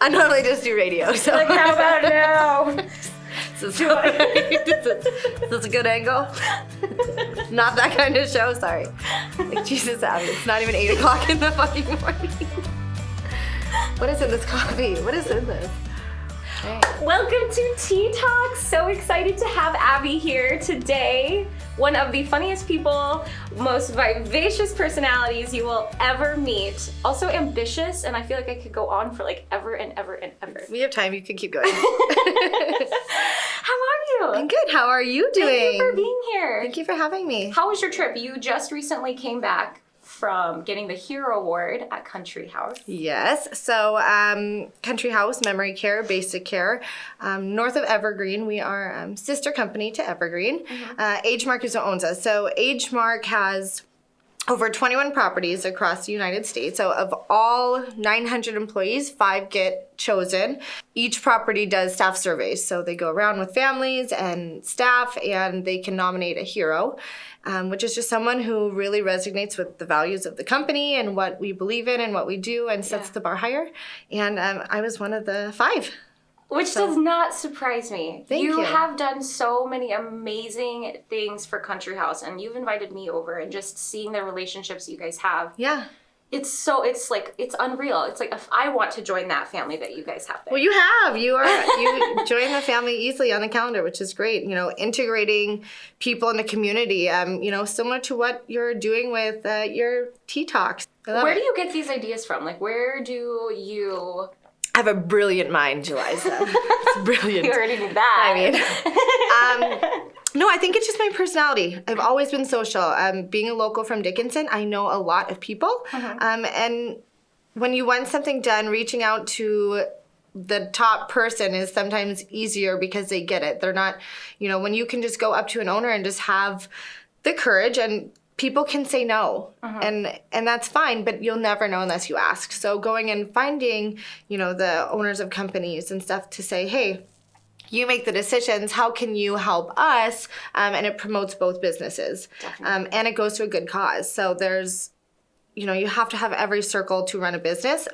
I normally just do radio, so. Like, how about now? Is this a good angle? Not that kind of show, sorry. Like, Jesus, Abby, it's not even 8 o'clock in the fucking morning. What is in this coffee? What is in this? Hey. Welcome to Tea Talk. So excited to have Abby here today. One of the funniest people, most vivacious personalities you will ever meet. Also ambitious, and I feel like I could go on for like ever and ever and ever. We have time, you can keep going. How are you? I'm good, how are you doing? Thank you for being here. Thank you for having me. How was your trip? You just recently came back from getting the Hero Award at Country House. Yes, so Country House, Memory Care, Basic Care, north of Evergreen. We are sister company to Evergreen. AgeMark is what owns us. So AgeMark has over 21 properties across the United States. So of all 900 employees, 5 get chosen. Each property does staff surveys. So they go around with families and staff and they can nominate a hero, which is just someone who really resonates with the values of the company and what we believe in and what we do and sets the bar higher. And I was one of the 5. Which does not surprise me. Thank you. You have done so many amazing things for Country House, and you've invited me over, and just seeing the relationships you guys have. Yeah. It's unreal. It's like, if I want to join that family that you guys have there. Well, you have. You join the family easily on the calendar, which is great. You know, integrating people in the community, similar to what you're doing with your Tea Talks. Where do you get these ideas from? Like, where do you... I have a brilliant mind, Jeliza. It's brilliant. You already knew that. No, I think it's just my personality. I've always been social. Being a local from Dickinson, I know a lot of people. And when you want something done, reaching out to the top person is sometimes easier because they get it. They're not, when you can just go up to an owner and just have the courage, and people can say no, and that's fine, but you'll never know unless you ask. So going and finding, the owners of companies and stuff to say, hey, you make the decisions, how can you help us? And it promotes both businesses. And it goes to a good cause. So there's, you have to have every circle to run a business.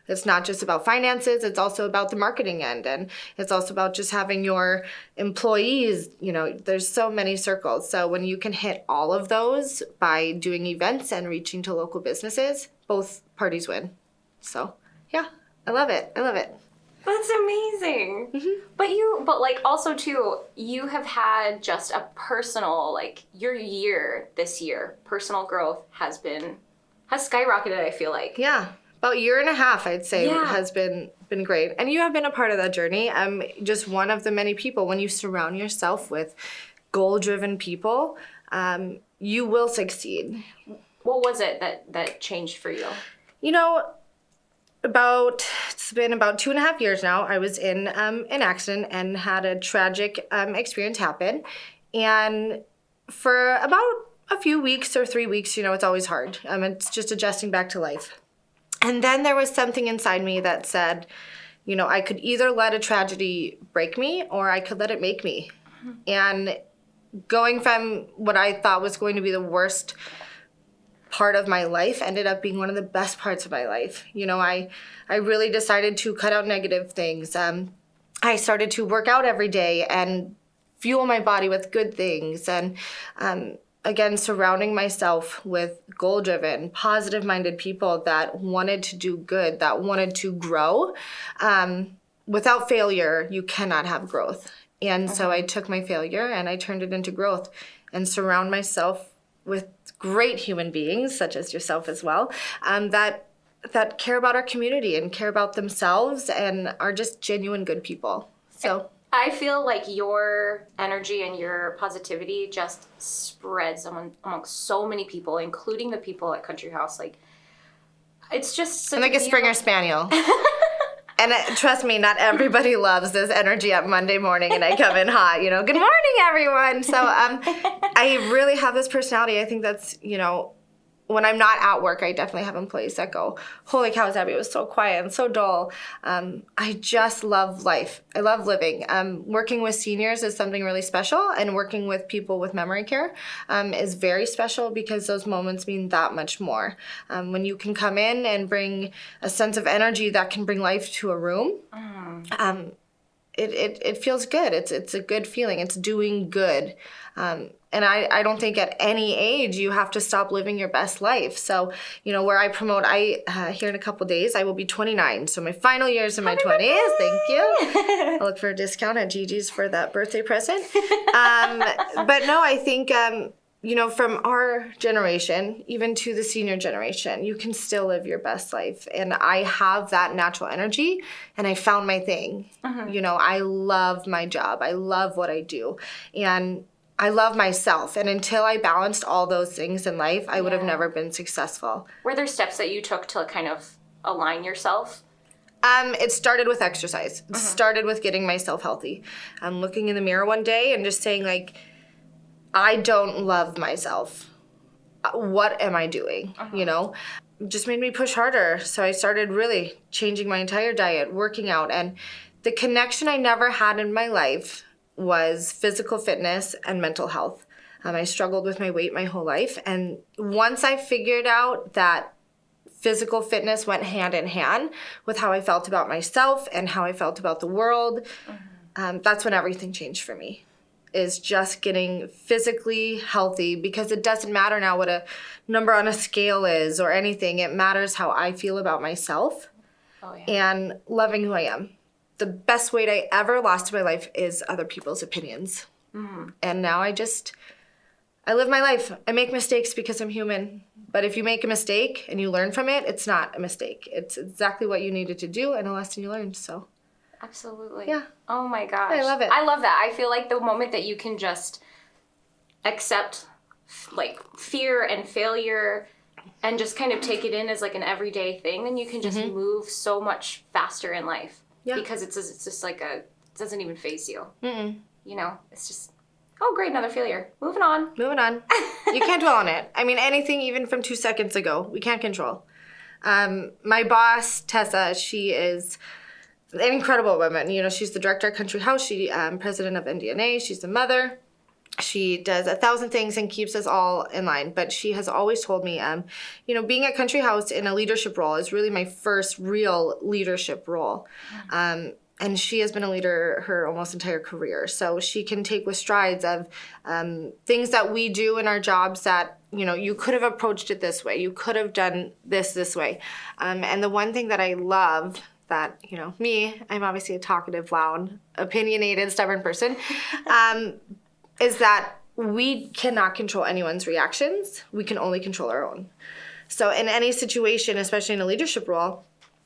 It's not just about finances, it's also about the marketing end, and it's also about just having your employees, there's so many circles. So when you can hit all of those by doing events and reaching to local businesses, both parties win. So yeah, I love it. That's amazing. But also too, you have had just a personal, your year this year, personal growth has skyrocketed, I feel like. Yeah. About a year and a half, I'd say, has been great. And you have been a part of that journey. I'm just one of the many people. When you surround yourself with goal-driven people, you will succeed. What was it that changed for you? It's been about 2.5 years now. I was in an accident and had a tragic experience happen. And for about a few weeks or 3 weeks, it's always hard. It's just adjusting back to life. And then there was something inside me that said, I could either let a tragedy break me or I could let it make me. And going from what I thought was going to be the worst part of my life ended up being one of the best parts of my life. I really decided to cut out negative things. I started to work out every day and fuel my body with good things. And again, surrounding myself with goal-driven, positive-minded people that wanted to do good, that wanted to grow. Without failure, you cannot have growth. And so I took my failure and I turned it into growth, and surround myself with great human beings, such as yourself as well, that care about our community and care about themselves and are just genuine good people. So I feel like your energy and your positivity just spreads among so many people, including the people at Country House. It's just I'm like a Springer Spaniel. And trust me, not everybody loves this energy up Monday morning and I come in hot, good morning, everyone. So I really have this personality. I think that's, when I'm not at work, I definitely have employees that go, holy cow, Abby, it was so quiet and so dull. I just love life. I love living. Working with seniors is something really special, and working with people with memory care is very special because those moments mean that much more. When you can come in and bring a sense of energy that can bring life to a room, it feels good. It's a good feeling. It's doing good. And I don't think at any age you have to stop living your best life. So, where I promote, here in a couple days, I will be 29. So my final years in my 20s. Thank you. I'll look for a discount at Gigi's for that birthday present. But no, I think, from our generation, even to the senior generation, you can still live your best life. And I have that natural energy, and I found my thing. I love my job. I love what I do. And I love myself, and until I balanced all those things in life, I would have never been successful. Were there steps that you took to kind of align yourself? It started with exercise. It started with getting myself healthy. Looking in the mirror one day and just saying, I don't love myself. What am I doing? Just made me push harder. So I started really changing my entire diet, working out, and the connection I never had in my life was physical fitness and mental health. I struggled with my weight my whole life. And once I figured out that physical fitness went hand in hand with how I felt about myself and how I felt about the world, that's when everything changed for me, is just getting physically healthy, because it doesn't matter now what a number on a scale is or anything. It matters how I feel about myself and loving who I am. The best weight I ever lost in my life is other people's opinions. And now I live my life. I make mistakes because I'm human. But if you make a mistake and you learn from it, it's not a mistake. It's exactly what you needed to do and a lesson you learned. So, absolutely. Yeah. Oh my gosh. I love it. I love that. I feel like the moment that you can just accept fear and failure and just kind of take it in as an everyday thing, then you can just move so much faster in life. Yeah. Because it's just it doesn't even faze you. It's just, oh, great, another failure. Moving on. You can't dwell on it. I mean, anything even from 2 seconds ago, we can't control. My boss, Tessa, she is an incredible woman. She's the director of Country House. She's president of NDNA. She's a mother. She does 1,000 things and keeps us all in line. But she has always told me, being at Country House in a leadership role is really my first real leadership role. And she has been a leader her almost entire career. So she can take with strides of things that we do in our jobs that, you could have approached it this way. You could have done this way. And the one thing that I love that, I'm obviously a talkative, loud, opinionated, stubborn person, is that we cannot control anyone's reactions. We can only control our own. So in any situation, especially in a leadership role,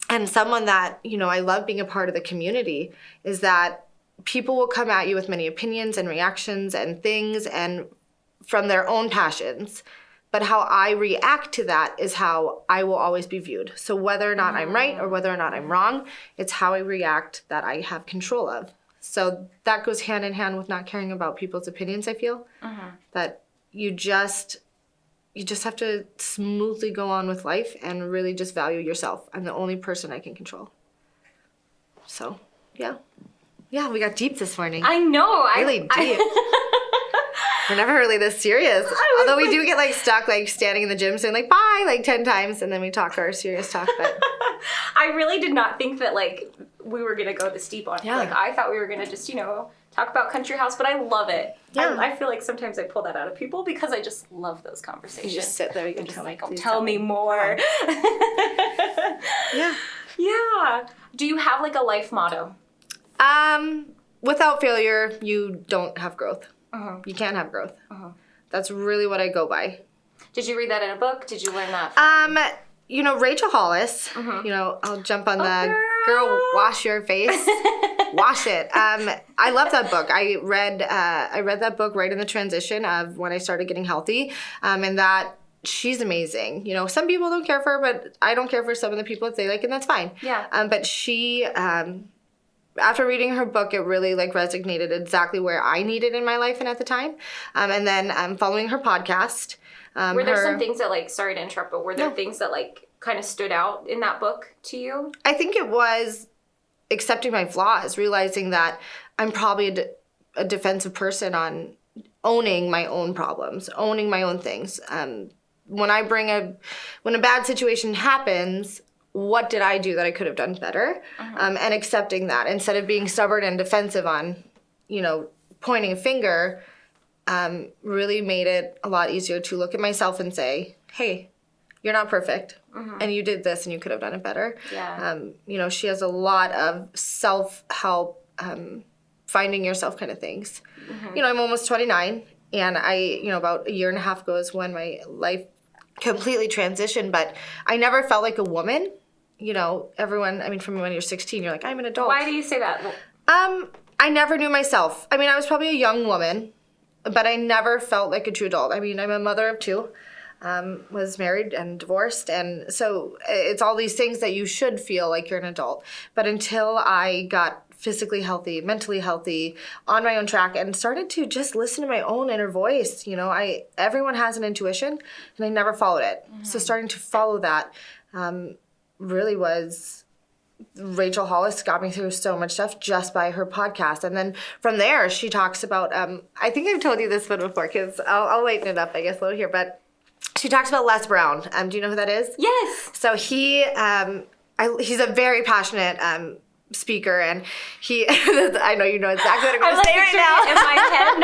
and someone that, I love being a part of the community, is that people will come at you with many opinions and reactions and things and from their own passions. But how I react to that is how I will always be viewed. So whether or not I'm right or whether or not I'm wrong, it's how I react that I have control of. So that goes hand in hand with not caring about people's opinions, I feel. That you just have to smoothly go on with life and really just value yourself. I'm the only person I can control. So, yeah. Yeah, we got deep this morning. I know. Really deep. We're never really this serious. Although we do get stuck standing in the gym saying bye 10 times, and then we talk our serious talk. But I really did not think that we were gonna go this deep on it. Yeah. I thought we were gonna just talk about Country House, but I love it. Yeah. I feel like sometimes I pull that out of people because I just love those conversations. You just sit there, you can tell me more. Yeah. Yeah. Do you have a life motto? Without failure, you don't have growth. You can't have growth. That's really what I go by. Did you read that in a book? Did you learn that? Rachel Hollis, I'll jump on the girl, wash your face. Wash it. I love that book. I read that book right in the transition of when I started getting healthy, and that she's amazing. Some people don't care for her, but I don't care for some of the people that they like, and that's fine. Yeah. But she after reading her book, it really like resonated exactly where I needed in my life and at the time. And then following her podcast. Were there some things that like, sorry to interrupt, but were there No. things that like kind of stood out in that book to you? I think it was accepting my flaws, realizing that I'm probably a defensive person on owning my own problems, owning my own things. When a bad situation happens, what did I do that I could have done better? And accepting that instead of being stubborn and defensive on, pointing a finger, really made it a lot easier to look at myself and say, hey, you're not perfect. And you did this and you could have done it better. Yeah. She has a lot of self-help, finding yourself kind of things. I'm almost 29 and I, about a year and a half ago is when my life completely transitioned, but I never felt like a woman. Everyone, from when you're 16, you're like, I'm an adult. Why do you say that? I never knew myself. I was probably a young woman, but I never felt like a true adult. I'm a mother of two, was married and divorced, and so it's all these things that you should feel like you're an adult. But until I got physically healthy, mentally healthy, on my own track, and started to just listen to my own inner voice, everyone has an intuition, and I never followed it. So starting to follow that really was... Rachel Hollis got me through so much stuff just by her podcast. And then from there, she talks about, I think I've told you this one before, because I'll lighten it up, I guess, a little here, but she talks about Les Brown. Do you know who that is? Yes. So he's a very passionate speaker, and he I know you know exactly what I'm going to say right now. In my head.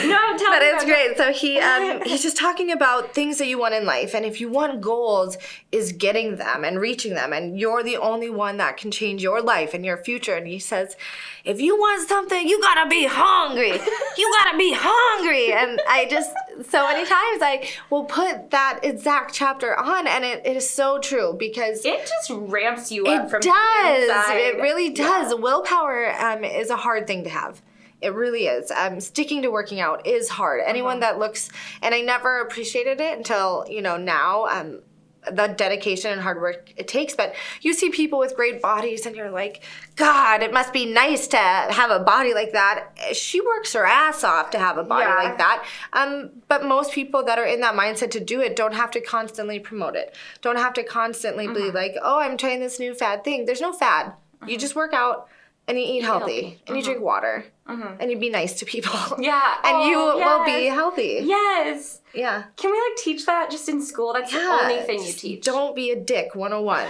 No, tell me. But it's great. So he's just talking about things that you want in life, and if you want goals, is getting them and reaching them, and you're the only one that can change your life and your future. And he says, if you want something, you gotta be hungry. You gotta be hungry. And I just, so many times I will put that exact chapter on, and it is so true, because it just ramps you up from the inside. It really does. Yeah. Willpower is a hard thing to have. It really is. Sticking to working out is hard. Anyone that looks, and I never appreciated it until, now, the dedication and hard work it takes. But you see people with great bodies and you're like, God, it must be nice to have a body like that. She works her ass off to have a body like that. But most people that are in that mindset to do it don't have to constantly promote it. Don't have to constantly be like, oh, I'm trying this new fad thing. There's no fad. You just work out and you eat healthy. And you drink water. And you be nice to people. Yeah. And you will be healthy. Yes. Yeah. Can we teach that just in school? That's the only thing you teach. Don't be a dick 101.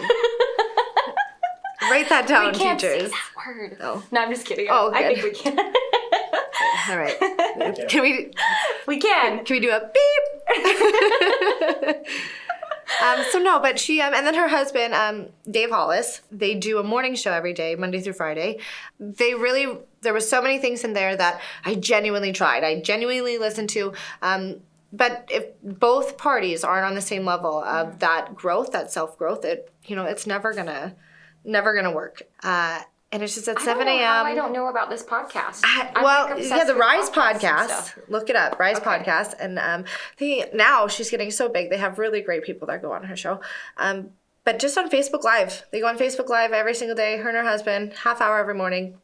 Write that down, we can't teachers. Say that word. Oh. No, I'm just kidding. Oh, I think we can. All right. Can we? We can. Can we do a beep? But she, and then her husband, Dave Hollis, they do a morning show every day, Monday through Friday. There were so many things in there that I genuinely tried. I genuinely listened to. But if both parties aren't on the same level of that growth, that self-growth, it's never gonna work. And it's just at 7 a.m. I don't know about this podcast. The Rise podcast. Look it up, Rise podcast. And now she's getting so big. They have really great people that go on her show. But just on Facebook Live. They go on Facebook Live every single day, her and her husband, half hour every morning.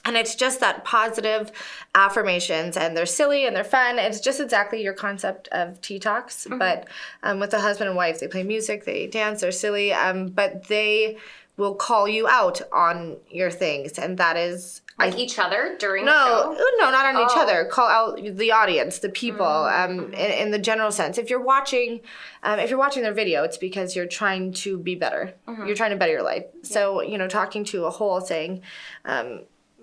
And it's just that positive affirmations, and they're silly and they're fun. It's just exactly your concept of tea talks. But with the husband and wife, they play music, they dance, they're silly, but they will call you out on your things, and that is... each other during the show? No, not on each other. Call out the audience, the people, in the general sense. If you're watching their video, it's because you're trying to be better. You're trying to better your life. Yeah. So, talking to a whole, saying...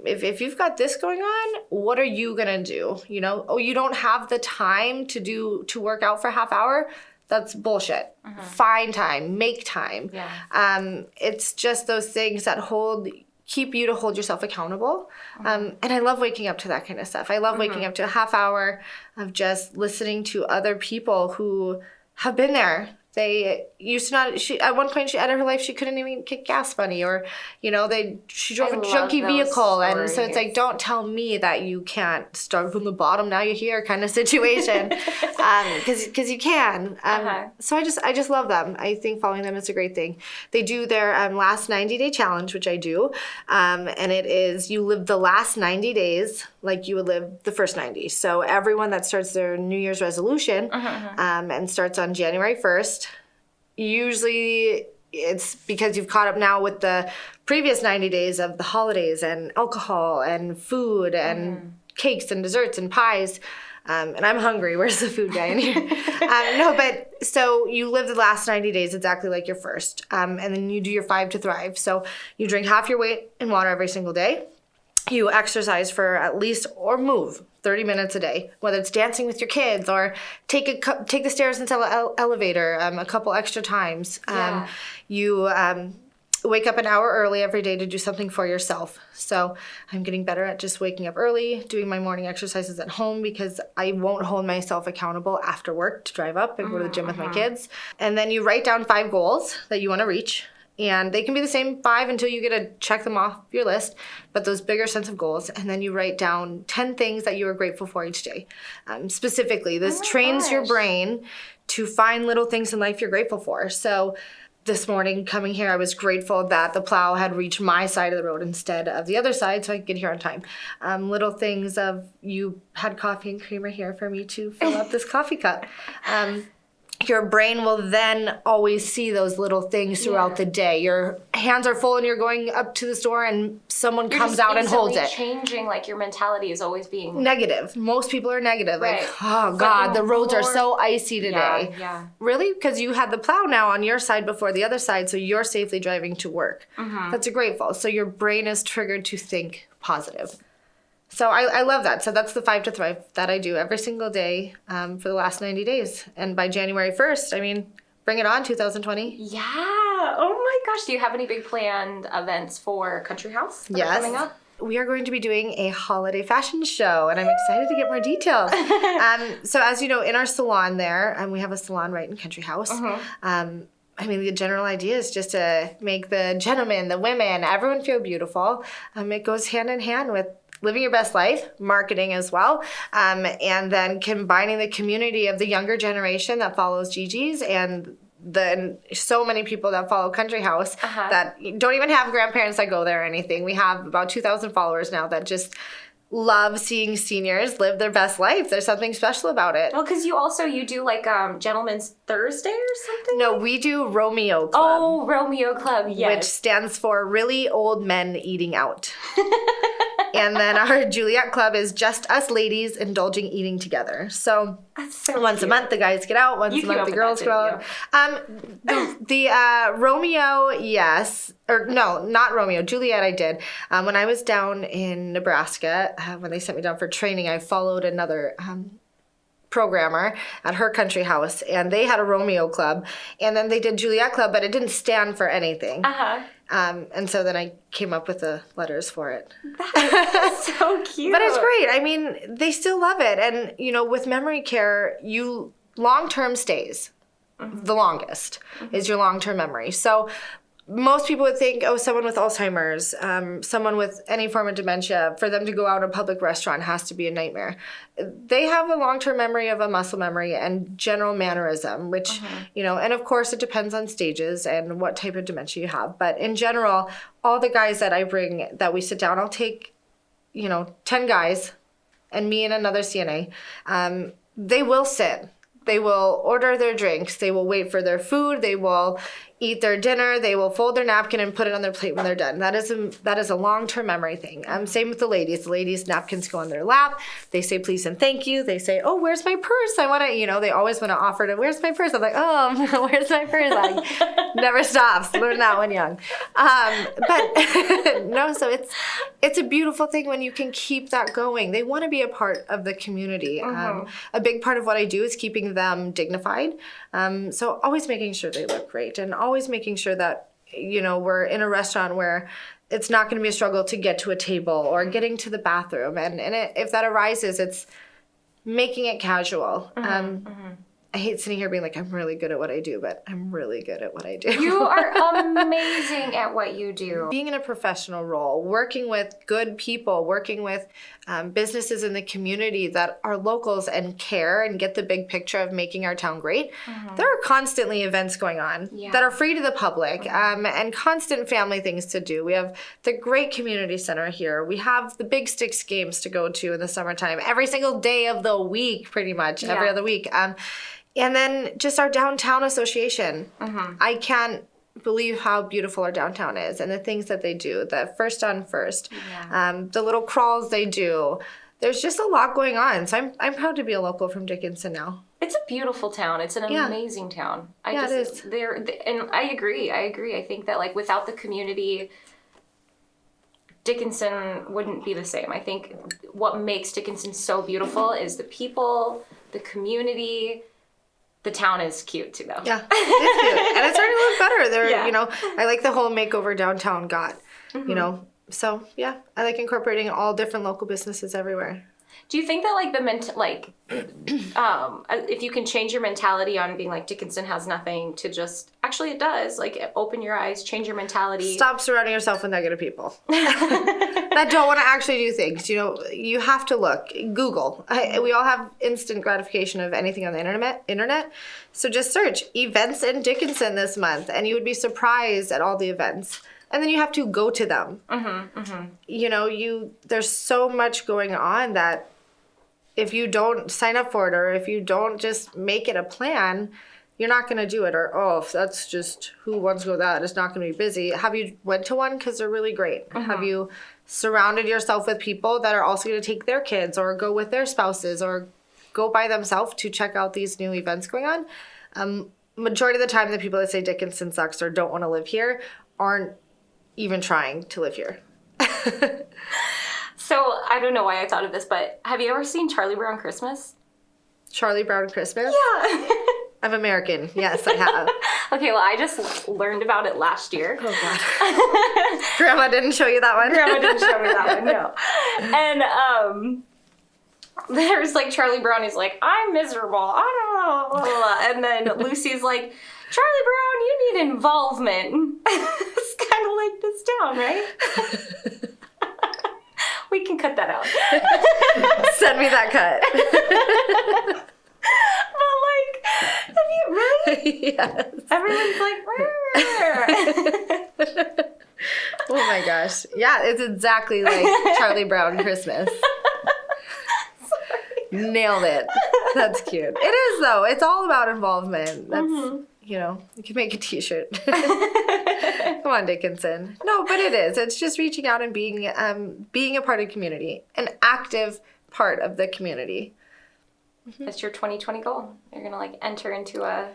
If you've got this going on, what are you gonna do? You don't have the time to work out for a half hour? That's bullshit. Find time, make time. Yeah. It's just those things that keep you to hold yourself accountable. And I love waking up to that kind of stuff. I love waking up to a half hour of just listening to other people who have been there They used to not. At one point, out of her life, she couldn't even get gas money, or, she drove a junky vehicle, and so it's like, don't tell me that you can't start from the bottom. Now you're here, kind of situation, because you can. So I just love them. I think following them is a great thing. They do their last 90-day challenge, which I do, and it is you live the last 90 days like you would live the first 90. So everyone that starts their New Year's resolution and starts on January 1st, usually it's because you've caught up now with the previous 90 days of the holidays and alcohol and food and cakes and desserts and pies. And I'm hungry. Where's the food guy in here? So you live the last 90 days exactly like your first. And then you do your 5 to thrive. So you drink half your weight in water every single day. You exercise for at least, or move 30 minutes a day, whether it's dancing with your kids or take the stairs into the elevator a couple extra times. You wake up an hour early every day to do something for yourself. So I'm getting better at just waking up early, doing my morning exercises at home, because I won't hold myself accountable after work to drive up and go to the gym with my kids. And then you write down 5 goals that you want to reach. And they can be the same 5 until you get to check them off your list, but those bigger sense of goals. And then you write down 10 things that you are grateful for each day. Specifically, this trains your brain to find little things in life you're grateful for. So this morning coming here, I was grateful that the plow had reached my side of the road instead of the other side, so I could get here on time. Little things of, you had coffee and creamer here for me to fill up this coffee cup. Your brain will then always see those little things throughout the day. Your hands are full and you're going up to the store and someone comes out and holds it. Changing, like, your mentality is always being negative. Most people are negative. Right. Like, oh God, the roads are so icy today. Yeah. Really? Because you had the plow now on your side before the other side, so you're safely driving to work. That's grateful. So your brain is triggered to think positive. So I love that. So that's the 5 to thrive that I do every single day for the last 90 days. And by January 1st, bring it on, 2020. Yeah. Oh my gosh. Do you have any big planned events for Country House that are coming up? We are going to be doing a holiday fashion show, and I'm excited to get more details. So as you know, in our salon there, we have a salon right in Country House. The general idea is just to make the gentlemen, the women, everyone feel beautiful. It goes hand in hand with living your best life, marketing as well, and then combining the community of the younger generation that follows Gigi's and then so many people that follow Country House that don't even have grandparents that go there or anything. We have about 2,000 followers now that just love seeing seniors live their best life. There's something special about it. Well, because you do like Gentleman's Thursday or something? No, we do Romeo Club. Oh, Romeo Club, yes. Which stands for Really Old Men Eating Out. And then our Juliet Club is just us ladies indulging eating together. So once a month the guys get out, once a month the girls go out. The Romeo, yes. Or no, not Romeo. Juliet I did. When I was down in Nebraska, when they sent me down for training, I followed another programmer at her country house, and they had a Romeo Club, and then they did Juliet Club, but it didn't stand for anything. And so then I came up with the letters for it. That's so cute. But it's great. They still love it. And, with memory care, long-term stays. The longest is your long-term memory. So most people would think, someone with Alzheimer's, someone with any form of dementia, for them to go out in a public restaurant has to be a nightmare. They have a long-term memory of a muscle memory and general mannerism, which, and of course it depends on stages and what type of dementia you have. But in general, all the guys that I bring, that we sit down, I'll take, 10 guys and me and another CNA. They will sit. They will order their drinks. They will wait for their food. They will eat their dinner. They will fold their napkin and put it on their plate when they're done. That is a long-term memory thing. Same with the ladies. The ladies' napkins go on their lap. They say please and thank you. They say, oh, where's my purse? I want to, they always want to offer to, where's my purse? I'm like, oh, where's my purse? Like, never stops. Learn that when young. But no, so it's a beautiful thing when you can keep that going. They want to be a part of the community. A big part of what I do is keeping them dignified. So always making sure they look great, and always making sure that, we're in a restaurant where it's not going to be a struggle to get to a table or getting to the bathroom. And if that arises, it's making it casual. I hate sitting here being like, I'm really good at what I do, but I'm really good at what I do. You are amazing at what you do. Being in a professional role, working with good people, working with businesses in the community that are locals and care and get the big picture of making our town great. There are constantly events going on that are free to the public and constant family things to do. We have the great community center here. We have the Big Sticks games to go to in the summertime every single day of the week, pretty much, every other week. And then just our downtown association. I can't believe how beautiful our downtown is and the things that they do, the First on First, the little crawls they do. There's just a lot going on. So I'm proud to be a local from Dickinson now. It's a beautiful town. It's an amazing town. It is. And I agree. I think that like without the community, Dickinson wouldn't be the same. I think what makes Dickinson so beautiful is the people, the community. The town is cute too, though. Yeah, it's cute. And it's starting to look better. There, you know, I like the whole makeover downtown got, you know. So, yeah, I like incorporating all different local businesses everywhere. Do you think that, like, if you can change your mentality on being like, Dickinson has nothing to just, actually it does, like, open your eyes, change your mentality. Stop surrounding yourself with negative people that don't want to actually do things. You know, you have to look. Google. We all have instant gratification of anything on the internet. So just search events in Dickinson this month, and you would be surprised at all the events. And then you have to go to them. You know, there's so much going on that if you don't sign up for it or if you don't just make it a plan, you're not going to do it. Or, if that's just who wants to go that, it's not going to be busy. Have you went to one? Because they're really great. Have you surrounded yourself with people that are also going to take their kids or go with their spouses or go by themselves to check out these new events going on? Majority of the time, the people that say Dickinson sucks or don't want to live here aren't even trying to live here. So, I don't know why I thought of this, but have you ever seen Charlie Brown Christmas? Charlie Brown Christmas? Yeah. I'm American. Yes, I have. Okay, well, I just learned about it last year. Oh, God. Grandma didn't show you that one? Grandma didn't show me that one, no. And, there's like Charlie Brown is like, I'm miserable. I don't know. And then Lucy's like, Charlie Brown, you need involvement. It's kind of like this town, right? We can cut that out. Send me that cut. But like, have you really? Yes. Everyone's like, oh my gosh. Yeah, it's exactly like Charlie Brown Christmas. Nailed it. That's cute. It is, though. It's all about involvement. That's, you know, you can make a t-shirt. Come on, Dickinson. No, but it is. It's just reaching out and being a part of the community, an active part of the community. That's your 2020 goal. You're going to, like, enter into a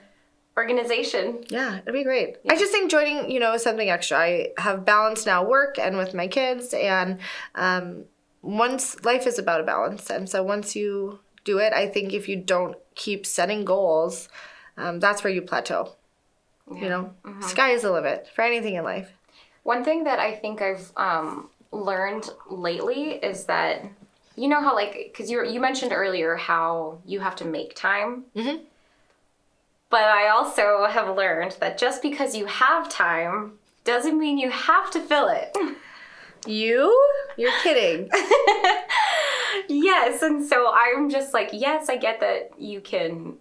organization. Yeah, it'd be great. Yeah. I just think joining, you know, is something extra. I have balance now, work and with my kids, and once life is about a balance, and so once you do it, I think if you don't keep setting goals, that's where you plateau. Yeah. You know, sky is the limit for anything in life. One thing that I think I've learned lately is that, you know how, like, because you mentioned earlier how you have to make time. But I also have learned that just because you have time doesn't mean you have to fill it. You're kidding. Yes, and so I'm just like, yes, I get that you can,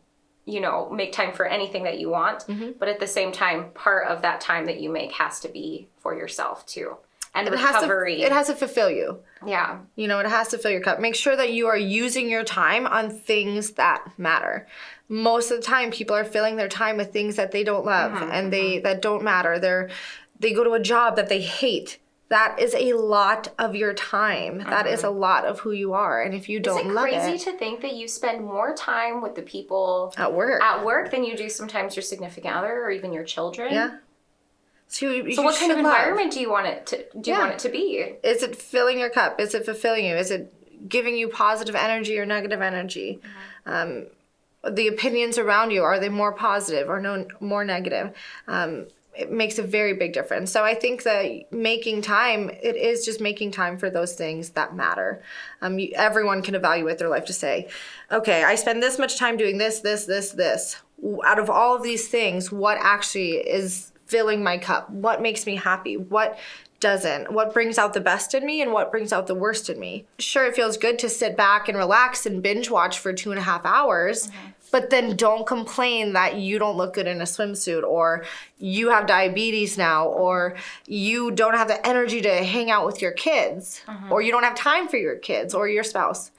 you know, make time for anything that you want, but at the same time, part of that time that you make has to be for yourself too. And recovery. It has to fulfill you. Yeah. You know, it has to fill your cup. Make sure that you are using your time on things that matter. Most of the time, people are filling their time with things that they don't love and that don't matter. They go to a job that they hate. That is a lot of your time. That is a lot of who you are. And if you don't love it... Is it crazy to think that you spend more time with the people... At work than you do sometimes your significant other or even your children? Yeah. So what kind of environment do you want it to be? Is it filling your cup? Is it fulfilling you? Is it giving you positive energy or negative energy? The opinions around you, are they more positive or more negative? it makes a very big difference. So I think that making time, it is just making time for those things that matter. Everyone can evaluate their life to say, okay, I spend this much time doing this. Out of all of these things, what actually is filling my cup? What makes me happy? What doesn't? What brings out the best in me and what brings out the worst in me? Sure, it feels good to sit back and relax and binge watch for 2.5 hours, but then don't complain that you don't look good in a swimsuit, or you have diabetes now, or you don't have the energy to hang out with your kids, or you don't have time for your kids or your spouse.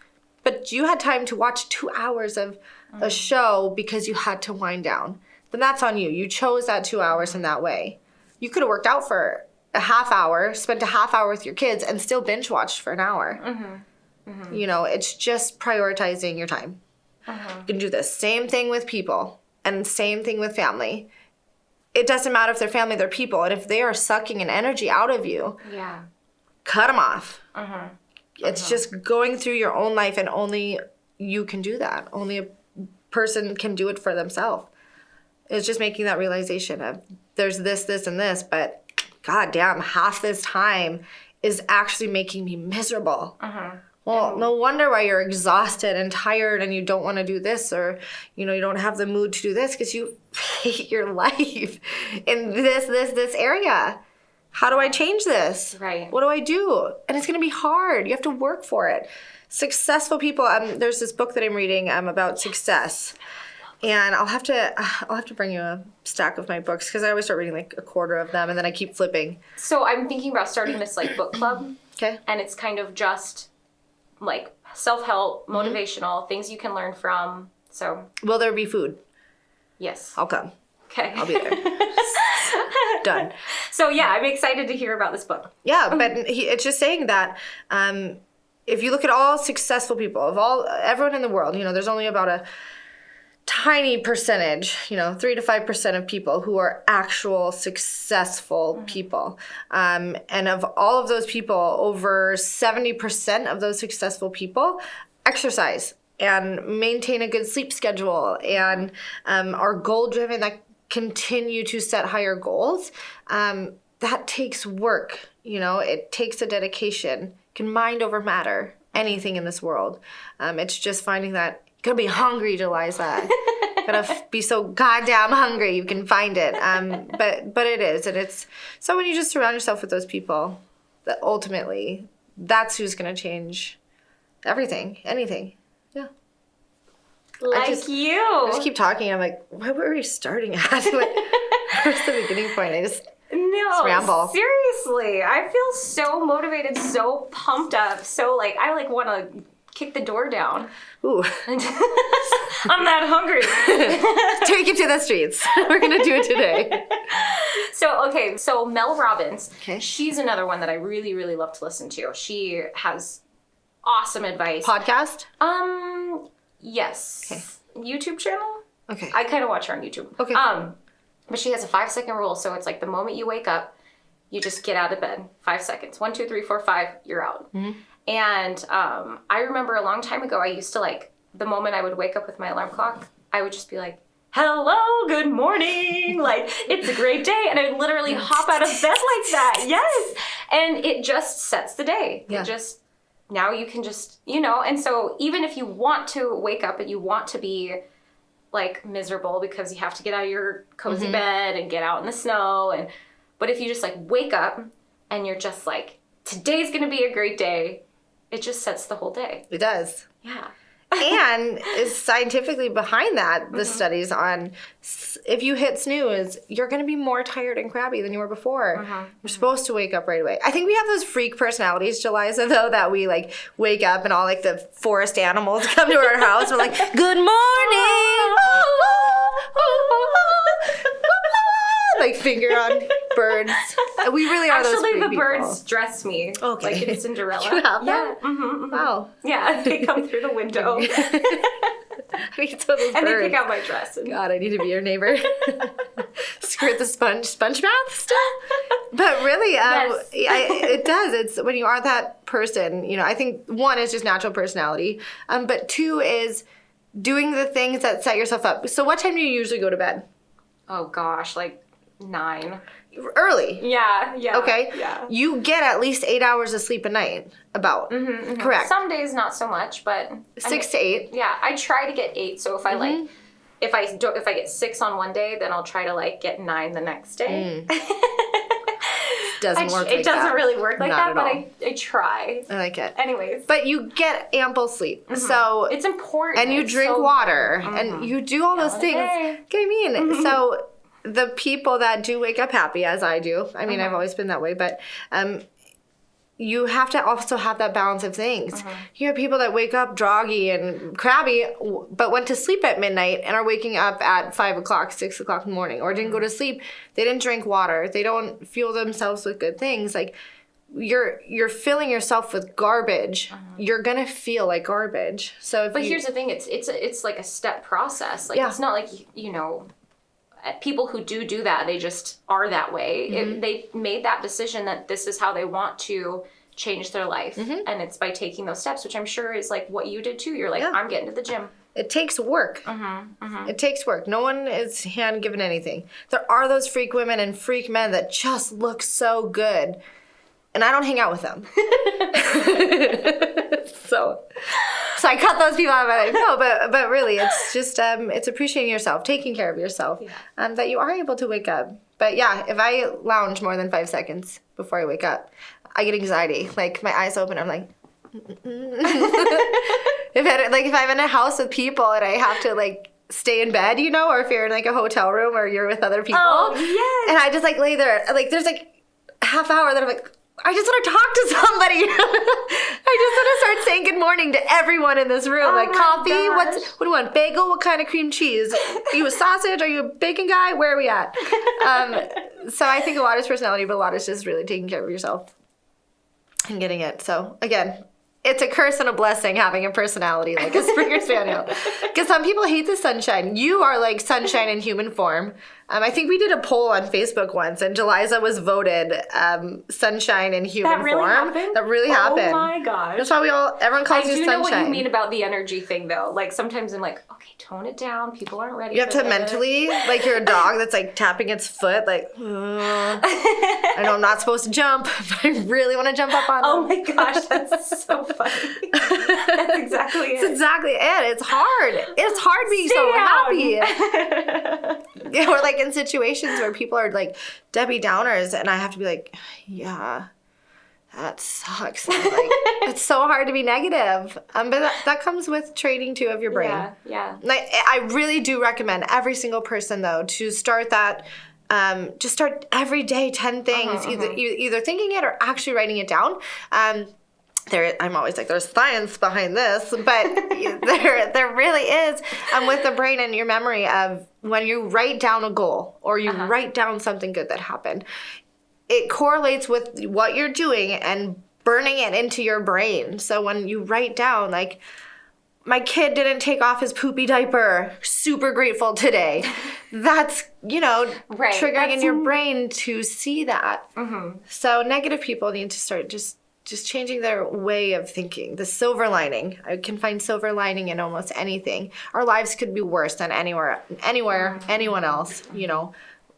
But you had time to watch 2 hours of a show because you had to wind down. Then that's on you. You chose that 2 hours in that way. You could have worked out for a half hour, spent a half hour with your kids, and still binge watched for an hour. You know, it's just prioritizing your time. You can do the same thing with people and same thing with family. It doesn't matter if they're family, they're people. And if they are sucking an energy out of you, cut them off. It's just going through your own life, and only you can do that. Only a person can do it for themselves. It's just making that realization of there's this, and this, but God damn, half this time is actually making me miserable. Well, no wonder why you're exhausted and tired and you don't want to do this, or, you know, you don't have the mood to do this, because you hate your life in this area. How do I change this? Right. What do I do? And it's going to be hard. You have to work for it. Successful people, there's this book that I'm reading about success. And I'll have to bring you a stack of my books, because I always start reading like a quarter of them and then I keep flipping. So I'm thinking about starting this like book club. Okay. And it's kind of just like self-help, motivational, things you can learn from. So will there be food? Yes. I'll come. Okay. I'll be there. Done. So yeah, I'm excited to hear about this book. Yeah, but it's just saying that if you look at all successful people, everyone in the world, you know, there's only about a tiny percentage, 3 to 5% of people who are actual successful people. And of all of those people, over 70% of those successful people exercise and maintain a good sleep schedule and are goal-driven, that continue to set higher goals. That takes work, it takes a dedication. You can mind over matter, anything in this world. It's just finding that. Gotta be hungry to realize that. Gotta be so goddamn hungry you can find it. But it is, and it's so when you just surround yourself with those people, that ultimately that's who's gonna change everything, anything. Yeah. I just keep talking. I'm like, what were we starting at? What's the beginning point? I just ramble. Seriously, I feel so motivated, so pumped up, so I want to kick the door down. Ooh. I'm that hungry. Take it to the streets. We're going to do it today. So Mel Robbins, okay. She's another one that I really, really love to listen to. She has awesome advice. Podcast? Yes. Okay. YouTube channel? Okay. I kind of watch her on YouTube. Okay. But she has a 5-second rule. So it's like the moment you wake up, you just get out of bed. 5 seconds. 1, 2, 3, 4, 5, you're out. Mm-hmm. And I remember a long time ago, I used to the moment I would wake up with my alarm clock, I would just be like, hello, good morning. It's a great day. And I would literally hop out of bed like that. Yes. And it just sets the day. Yeah. Now you can just, and so even if you want to wake up and you want to be miserable because you have to get out of your cozy bed and get out in the snow. But if you just wake up and you're just today's going to be a great day, it just sets the whole day. It does. Yeah. And is scientifically behind that, the studies on if you hit snooze, you're going to be more tired and crabby than you were before. You're supposed to wake up right away. I think we have those freak personalities, Jeliza, though, that we wake up and all the forest animals come to our house. We're like, good morning. Finger on birds. We really are those freak people. Actually, the people. birds dress me. Okay. Like in Cinderella. You have them? Yeah. Mm-hmm. Wow. Yeah, they come through the window. I mean, so those and birds. they pick out my dress. God, I need to be your neighbor. Squirt the sponge bath still? But really, yes. It does. It's when you are that person, I think one is just natural personality. But two is doing the things that set yourself up. So what time do you usually go to bed? Oh gosh, 9. Early. Yeah. Okay. Yeah. You get at least 8 hours of sleep a night, about. Correct. Some days not so much, but 6 to 8. Yeah, I try to get 8. So if I like, if I get 6 on one day, then I'll try to like get 9 the next day. Doesn't work like that. It doesn't really work like that, but I try. I like it. Anyways. But you get ample sleep. So it's important. And you drink water. And you do all those things. Get what I mean? So the people that do wake up happy, as I do, I mean, I've always been that way, but you have to also have that balance of things. You have people that wake up groggy and crabby, but went to sleep at midnight and are waking up at 5 o'clock, 6 o'clock in the morning, or didn't go to sleep. They didn't drink water. They don't fuel themselves with good things. Like, you're filling yourself with garbage. You're gonna feel like garbage. So, but here's the thing: it's like a step process. Like it's not like people who do that, they just are that way. They made that decision that this is how they want to change their life. And it's by taking those steps, which I'm sure is like what you did too. You're like, I'm getting to the gym. It takes work. It takes work. No one is hand-given anything. There are those freak women and freak men that just look so good. And I don't hang out with them. So I cut those people out of my life. No, but really, it's just, it's appreciating yourself, taking care of yourself, that you are able to wake up. But yeah, if I lounge more than 5 seconds before I wake up, I get anxiety. Like, my eyes open, I'm like, if I'm in a house with people and I have to, like, stay in bed, or if you're in, like, a hotel room or you're with other people. Oh, yes. And I just, like, lay there. Like, there's, like, half hour that I'm like, I just want to talk to somebody. I just want to start saying good morning to everyone in this room. Like, coffee? What do you want? Bagel? What kind of cream cheese? Are you a sausage? Are you a bacon guy? Where are we at? So I think a lot is personality, but a lot is just really taking care of yourself and getting it. So, again, it's a curse and a blessing having a personality like a Springer Spaniel. Because some people hate the sunshine. You are like sunshine in human form. I think we did a poll on Facebook once, and Jeliza was voted sunshine in human form. Happened? That really happened. Oh my gosh. That's why everyone calls you sunshine. I do know what you mean about the energy thing, though. Like, sometimes I'm like, okay, tone it down. People aren't ready. You have to mentally, like, you're a dog that's like tapping its foot, like, I know I'm not supposed to jump, but I really want to jump up on Oh my gosh, that's so funny. That's exactly it. That's exactly it. It's hard. It's hard being so happy. Yeah, we're like in situations where people are like Debbie Downers, and I have to be like, yeah, that sucks. Like, it's so hard to be negative. But that comes with training too of your brain. Yeah. Like, I really do recommend every single person though to start that. Just start every day 10 things, either thinking it or actually writing it down. I'm always like, there's science behind this, but there really is. With the brain and your memory of when you write down a goal or you write down something good that happened, it correlates with what you're doing and burning it into your brain. So when you write down, like, my kid didn't take off his poopy diaper, super grateful today. That's, triggering in your brain to see that. So negative people need to start just changing their way of thinking. The silver lining. I can find silver lining in almost anything. Our lives could be worse than anywhere, anyone else.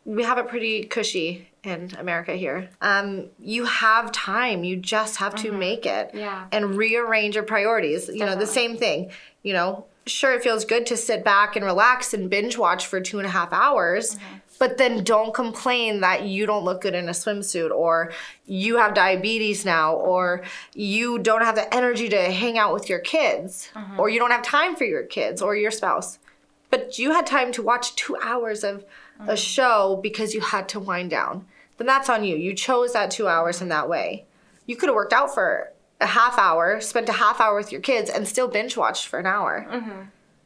We have it pretty cushy in America here. You have time. You just have to make it. Yeah. And rearrange your priorities. The same thing. Sure, it feels good to sit back and relax and binge watch for 2.5 hours, but then don't complain that you don't look good in a swimsuit, or you have diabetes now, or you don't have the energy to hang out with your kids, or you don't have time for your kids or your spouse. But you had time to watch 2 hours of a show because you had to wind down. Then that's on you. You chose that 2 hours in that way. You could have worked out for a half hour, spent a half hour with your kids, and still binge watched for an hour.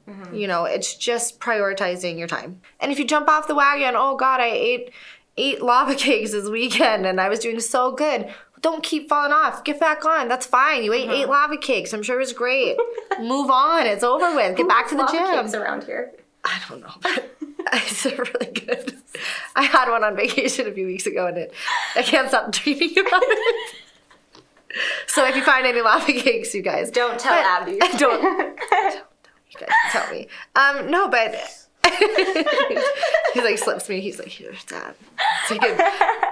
It's just prioritizing your time. And if you jump off the wagon, oh God, I ate lava cakes this weekend and I was doing so good. Don't keep falling off. Get back on. That's fine. You ate 8 lava cakes. I'm sure it was great. Move on. It's over with. Get back to the gym. Lava cakes around here? I don't know, but it's really good. I had one on vacation a few weeks ago, and I can't stop dreaming about it. So if you find any lava cakes, you guys don't tell Abby. Don't. You guys can tell me. No, but He like slips me. He's like, here's that. It's like a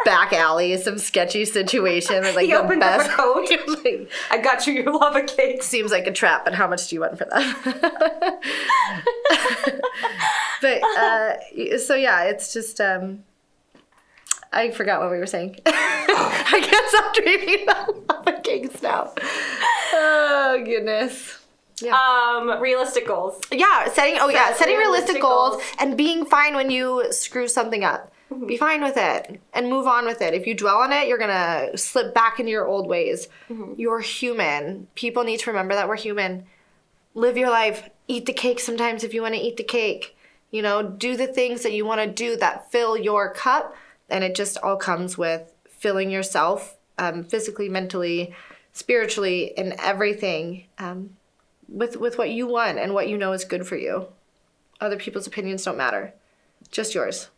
back alley, some sketchy situation. With like He the opened best. up a coat. Like, I got you your lava cake. seems like a trap, but how much do you want for that? But so yeah, it's just I forgot what we were saying. I guess I'm dreaming about lava cakes now. Oh goodness. Yeah. Realistic goals. Yeah, setting realistic realistic goals goals. and being fine when you screw something up. Be fine with it and move on with it. If you dwell on it, you're gonna slip back into your old ways. You're human. People need to remember that we're human. Live your life. Eat the cake sometimes if you want to eat the cake. You know, do the things that you want to do that fill your cup, and it just all comes with filling yourself physically, mentally, spiritually, and everything. With what you want and what you know is good for you. Other people's opinions don't matter. Just yours.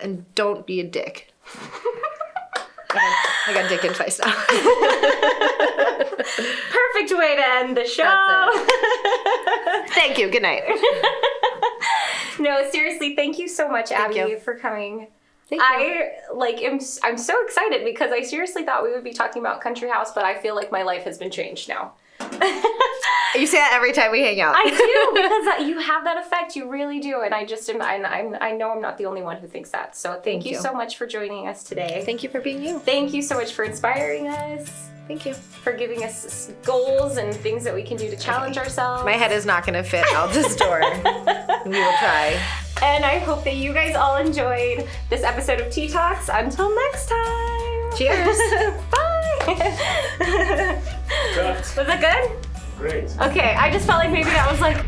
And don't be a dick. I got dick in twice now. Perfect way to end the show. Thank you. Good night. No, seriously, thank you so much, Abby, you. for coming. Thank you. I'm so excited because I seriously thought we would be talking about Country House, but I feel like my life has been changed now. You say that every time we hang out. I do, because you have that effect. You really do. And I just am, I know I'm not the only one who thinks that. So thank you so much for joining us today. Thank you for being you. Thank you so much for inspiring us. Thank you. For giving us goals and things that we can do to challenge ourselves. My head is not going to fit out this door. We will try. And I hope that you guys all enjoyed this episode of Tea Talks. Until next time. Cheers. Bye. Was that good? Great. Okay, I just felt like maybe that was like